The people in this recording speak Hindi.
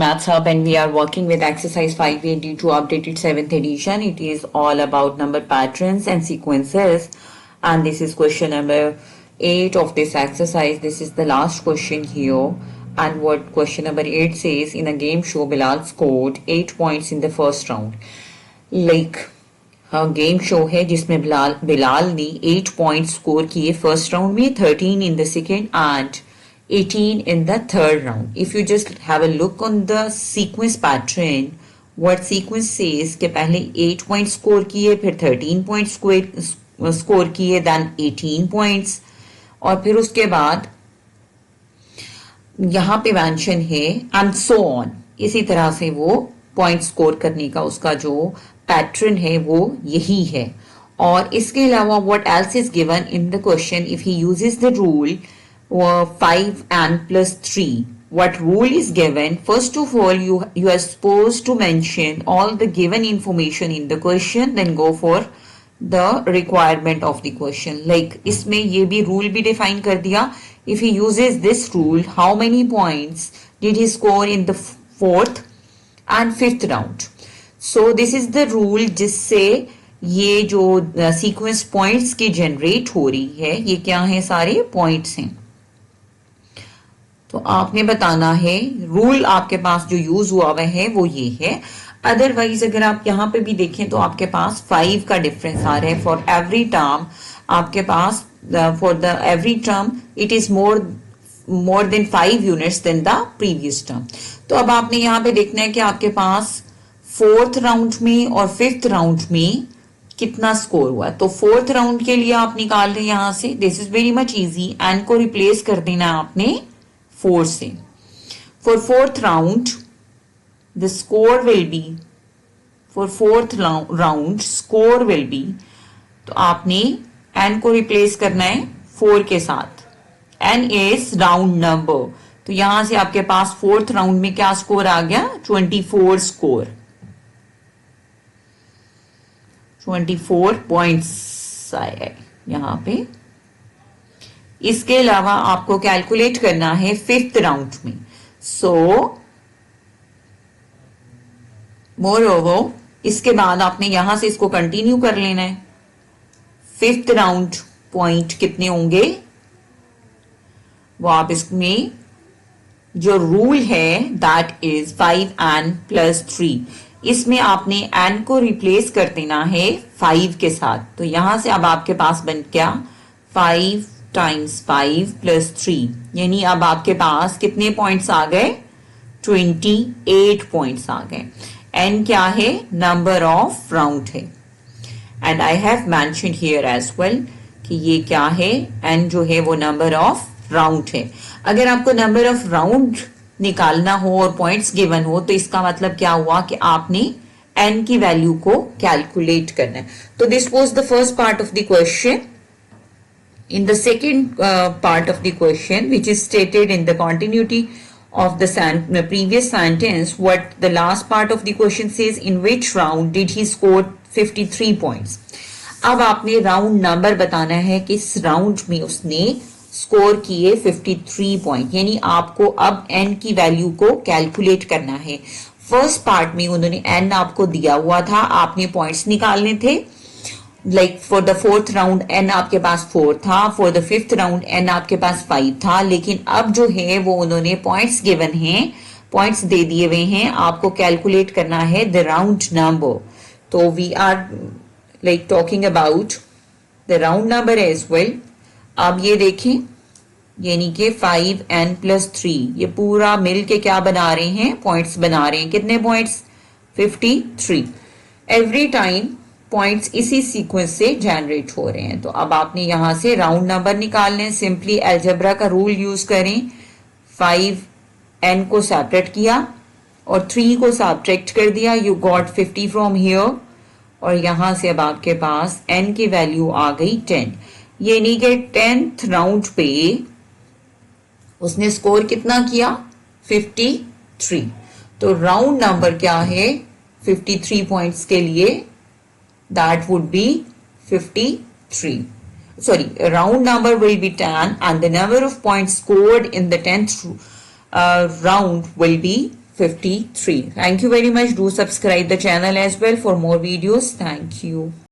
Maths Hub and we are working with exercise 5A due to updated 7th edition. It is all about number patterns and sequences. And this is question number 8 of this exercise. This is the last question here. And what question number 8 says, in a game show, Bilal scored 8 points in the first round. Like game show है जिसमें बिलाल ने 8 पॉइंट स्कोर किए फर्स्ट राउंड में, 13 in the second and 18 in the third round. If you just have a look on the sequence pattern, what sequence says कि पहले 8 पॉइंट स्कोर किए, फिर 13 पॉइंट स्कोर किए, then 18 पॉइंट्स, और फिर उसके बाद यहाँ पे मेंशन है and so on. इसी तरह से वो पॉइंट स्कोर करने का उसका जो पैटर्न है वो यही है. और इसके अलावा what else is given in the question if he uses the rule 5n plus 3. What rule is given? First of all, you are supposed to mention all the given information in the question, then go for the requirement of the question. Like इसमें ये भी rule भी define कर दिया. If he uses this rule, how many points did he score in the fourth and fifth round? So this is the rule जिससे ये जो sequence points की generate हो रही है, ये क्या है, सारे points हैं. तो आपने बताना है, रूल आपके पास जो यूज हुआ हुआ है वो ये है. अदरवाइज अगर आप यहाँ पे भी देखें तो आपके पास 5 का डिफरेंस आ रहा है फॉर एवरी टर्म. आपके पास for the every term it is more then 5 units than the previous term. तो अब आपने यहाँ पे देखना है कि आपके पास फोर्थ राउंड में और फिफ्थ राउंड में कितना स्कोर हुआ. तो फोर्थ राउंड के लिए आप निकाल रहे हैं यहां से. This is very much easy. N को रिप्लेस कर देना आपने 4 से. For fourth round the score will be, for fourth round score will be, तो आपने एन को रिप्लेस करना है 4 के साथ. N is round number. तो यहां से आपके पास फोर्थ राउंड में क्या स्कोर आ गया, 24 स्कोर, 24 पॉइंट्स आए यहां पे. इसके अलावा आपको कैलकुलेट करना है फिफ्थ राउंड में. सो मोर ओवर इसके बाद आपने यहां से इसको कंटिन्यू कर लेना है. फिफ्थ राउंड पॉइंट कितने होंगे वो आप इसमें जो रूल है दैट इज 5n plus 3. इसमें आपने n को रिप्लेस कर देना है 5 के साथ. तो यहां से अब आपके पास बन गया 5 times 5 plus 3, यानी अब आपके पास कितने पॉइंट्स आ गए, 28 पॉइंट्स आ गए. n क्या है, नंबर ऑफ राउंड है. And I have mentioned here as well कि ये क्या है, n जो है वो नंबर ऑफ राउंड है. अगर आपको नंबर ऑफ राउंड निकालना हो और पॉइंट्स गिवन हो तो इसका मतलब क्या हुआ कि आपने n की वैल्यू को कैलकुलेट करना है. तो this was the first part of the question. In the second part of the question, which is stated in the continuity of the previous sentence, what the last part of the question says, in which round did he score 53 points? अब आपने राउंड नंबर बताना है कि इस राउंड में उसने स्कोर किए 53 पॉइंट, यानी आपको अब n की वैल्यू को कैलकुलेट करना है. फर्स्ट पार्ट में उन्होंने n आपको दिया हुआ था, आपने पॉइंट्स निकालने थे. Like for the fourth round n आपके पास 4 था, for the fifth round n आपके पास 5 था. लेकिन अब जो है वो उन्होंने पॉइंट्स गिवन हैं, पॉइंट्स दे दिए हुए हैं, आपको कैलकुलेट करना है द राउंड नंबर. तो we are like talking about the round number as well. अब ये देखें, यानी कि 5n plus 3 ये पूरा मिल के क्या बना रहे हैं, पॉइंट्स बना रहे हैं. कितने पॉइंट्स, 53. एवरी टाइम पॉइंट्स इसी सीक्वेंस से जनरेट हो रहे हैं. तो अब आपने यहां से राउंड नंबर निकालने हैं. सिंपली अलजेब्रा का रूल यूज करें. 5n को सेपरेट किया और 3 को सब्ट्रैक्ट कर दिया, यू गॉट 50 फ्रॉम हियर. और यहां से अब आपके पास n की वैल्यू आ गई 10. यानी कि 10th राउंड पे उसने स्कोर कितना किया, 53. तो राउंड नंबर क्या है 53 पॉइंट्स के लिए, that would be 53. Sorry, round number will be 10 and the number of points scored in the 10th round will be 53. Thank you very much. Do subscribe the channel as well for more videos. Thank you.